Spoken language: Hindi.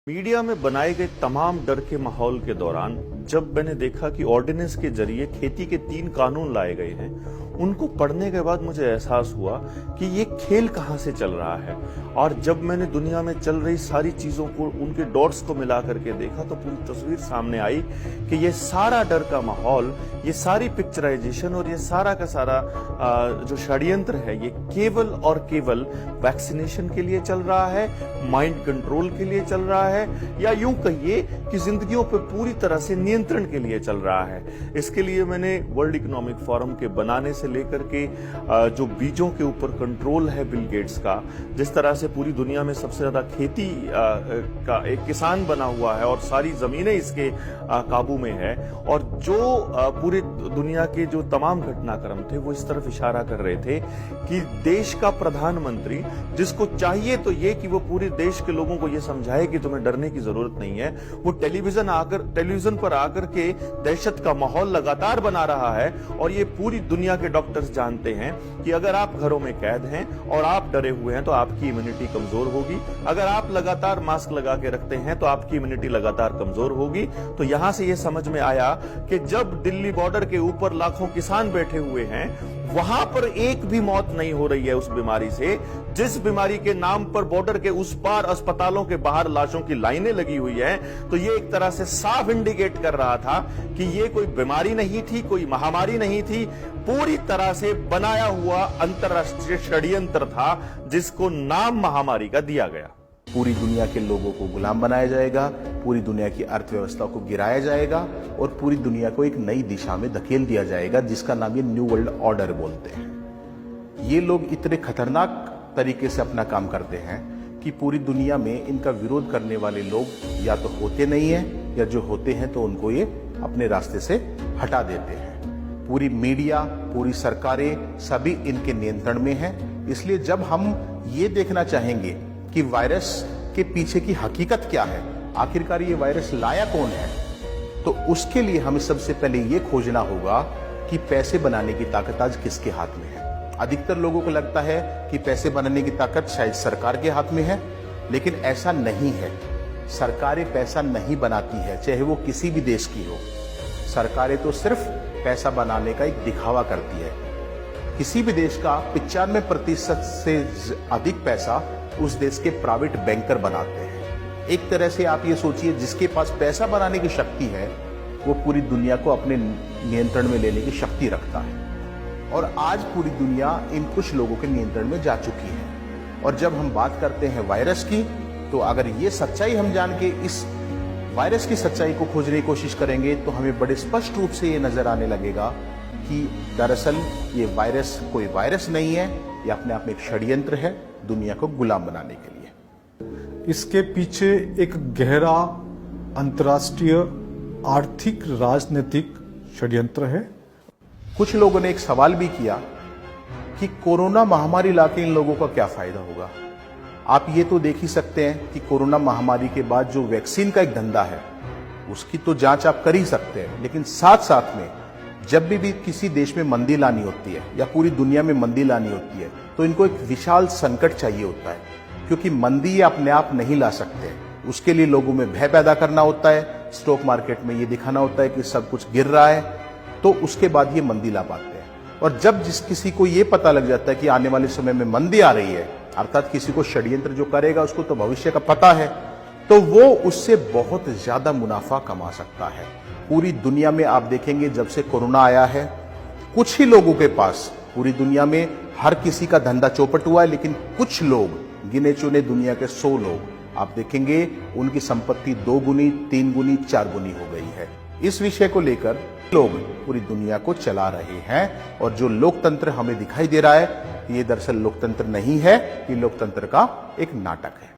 मीडिया में बनाए गए तमाम डर के माहौल के दौरान जब मैंने देखा कि ऑर्डिनेंस के जरिए खेती के 3 कानून लाए गए हैं, उनको पढ़ने के बाद मुझे एहसास हुआ कि ये खेल कहां से चल रहा है। और जब मैंने दुनिया में चल रही सारी चीजों को, उनके डॉट्स को मिला करके देखा तो पूरी तस्वीर सामने आई कि ये सारा डर का माहौल, ये सारी पिक्चराइजेशन और ये सारा का सारा जो षड्यंत्र है, ये केवल और केवल वैक्सीनेशन के लिए चल रहा है, माइंड कंट्रोल के लिए चल रहा है, या यूं कहिए कि जिंदगियों पर पूरी तरह से नियंत्रण के लिए चल रहा है। इसके लिए मैंने वर्ल्ड इकोनॉमिक फोरम के बनाने से लेकर के जो बीजों के ऊपर कंट्रोल है बिल गेट्स का, जिस तरह से पूरी दुनिया में सबसे ज्यादा खेती का एक किसान बना हुआ है और सारी जमीनें इसके काबू में है, और जो पूरी दुनिया के जो तमाम घटनाक्रम थे वो इस तरफ इशारा कर रहे थे कि देश का प्रधानमंत्री, जिसको चाहिए तो ये कि वो पूरे देश के लोगों को ये समझाए कि तुम्हें डरने की जरूरत नहीं है, वो टेलीविजन पर आकर के दहशत का माहौल लगातार बना रहा है। और ये पूरी दुनिया के डॉक्टर्स जानते हैं कि अगर आप घरों में कैद हैं और आप डरे हुए हैं तो आपकी इम्यूनिटी कमजोर होगी। अगर आप लगातार मास्क लगा के रखते हैं तो आपकी इम्यूनिटी लगातार कमजोर होगी। तो यहां से ये समझ में आया कि जब दिल्ली बॉर्डर के ऊपर लाखों किसान बैठे हुए हैं, वहां पर एक भी मौत नहीं हो रही है उस बीमारी से, जिस बीमारी के नाम पर बॉर्डर के उस पार अस्पतालों के बाहर लाशों की लाइनें लगी हुई है, तो ये एक तरह से साफ इंडिकेट कर रहा था कि ये कोई बीमारी नहीं थी, कोई महामारी नहीं थी, पूरी तरह से बनाया हुआ अंतरराष्ट्रीय षड्यंत्र था जिसको नाम महामारी का दिया गया। पूरी दुनिया के लोगों को गुलाम बनाया जाएगा, पूरी दुनिया की अर्थव्यवस्था को गिराया जाएगा और पूरी दुनिया को एक नई दिशा में धकेल दिया जाएगा, जिसका नाम ये न्यू वर्ल्ड ऑर्डर बोलते हैं। ये लोग इतने खतरनाक तरीके से अपना काम करते हैं कि पूरी दुनिया में इनका विरोध करने वाले लोग या तो होते नहीं हैं, या जो होते हैं तो उनको ये अपने रास्ते से हटा देते हैं। पूरी मीडिया, पूरी सरकारें सभी इनके नियंत्रण में हैं। इसलिए जब हम ये देखना चाहेंगे कि वायरस के पीछे की हकीकत क्या है, आखिरकार ये वायरस लाया कौन है, तो उसके लिए हमें सबसे पहले ये खोजना होगा कि पैसे बनाने की ताकत आज किसके हाथ में है। अधिकतर लोगों को लगता है कि पैसे बनाने की ताकत शायद सरकार के हाथ में है, लेकिन ऐसा नहीं है। सरकारें पैसा नहीं बनाती है, चाहे वो किसी भी देश की हो। सरकारें तो सिर्फ पैसा बनाने का एक दिखावा करती है। किसी भी देश का 95% से अधिक पैसा उस देश के प्राइवेट बैंकर बनाते हैं। एक तरह से आप ये सोचिए, जिसके पास पैसा बनाने की शक्ति है वो पूरी दुनिया को अपने नियंत्रण में लेने की शक्ति रखता है। और आज पूरी दुनिया इन कुछ लोगों के नियंत्रण में जा चुकी है। और जब हम बात करते हैं वायरस की, तो अगर ये सच्चाई हम जान के इस वायरस की सच्चाई को खोजने की कोशिश करेंगे तो हमें बड़े स्पष्ट रूप से ये नजर आने लगेगा कि दरअसल ये वायरस कोई वायरस नहीं है, ये अपने आप में एक षड्यंत्र है दुनिया को गुलाम बनाने के लिए। इसके पीछे एक गहरा अंतर्राष्ट्रीय आर्थिक राजनीतिक षड्यंत्र है। कुछ लोगों ने एक सवाल भी किया कि कोरोना महामारी लाके इन लोगों का क्या फायदा होगा। आप ये तो देख ही सकते हैं कि कोरोना महामारी के बाद जो वैक्सीन का एक धंधा है, उसकी तो जांच आप कर ही सकते हैं, लेकिन साथ साथ में जब भी किसी देश में मंदी लानी होती है या पूरी दुनिया में मंदी लानी होती है, तो इनको एक विशाल संकट चाहिए होता है, क्योंकि मंदी ये अपने आप नहीं ला सकते। उसके लिए लोगों में भय पैदा करना होता है, स्टॉक मार्केट में ये दिखाना होता है कि सब कुछ गिर रहा है, तो उसके बाद ये मंदी ला पाते हैं। और जब किसी को ये पता लग जाता है कि आने वाले समय में मंदी आ रही है, अर्थात किसी को षड्यंत्र जो करेगा उसको तो भविष्य का पता है, तो वो उससे बहुत ज्यादा मुनाफा कमा सकता है। पूरी दुनिया में आप देखेंगे जब से कोरोना आया है, कुछ ही लोगों के पास, पूरी दुनिया में हर किसी का धंधा चौपट हुआ है, लेकिन कुछ लोग, गिने चुने दुनिया के 100 लोग आप देखेंगे उनकी संपत्ति 2 गुनी, 3 गुनी, 4 गुनी हो गई है। इस विषय को लेकर लोग पूरी दुनिया को चला रहे हैं, और जो लोकतंत्र हमें दिखाई दे रहा है, ये दरअसल लोकतंत्र नहीं है, ये लोकतंत्र का एक नाटक है।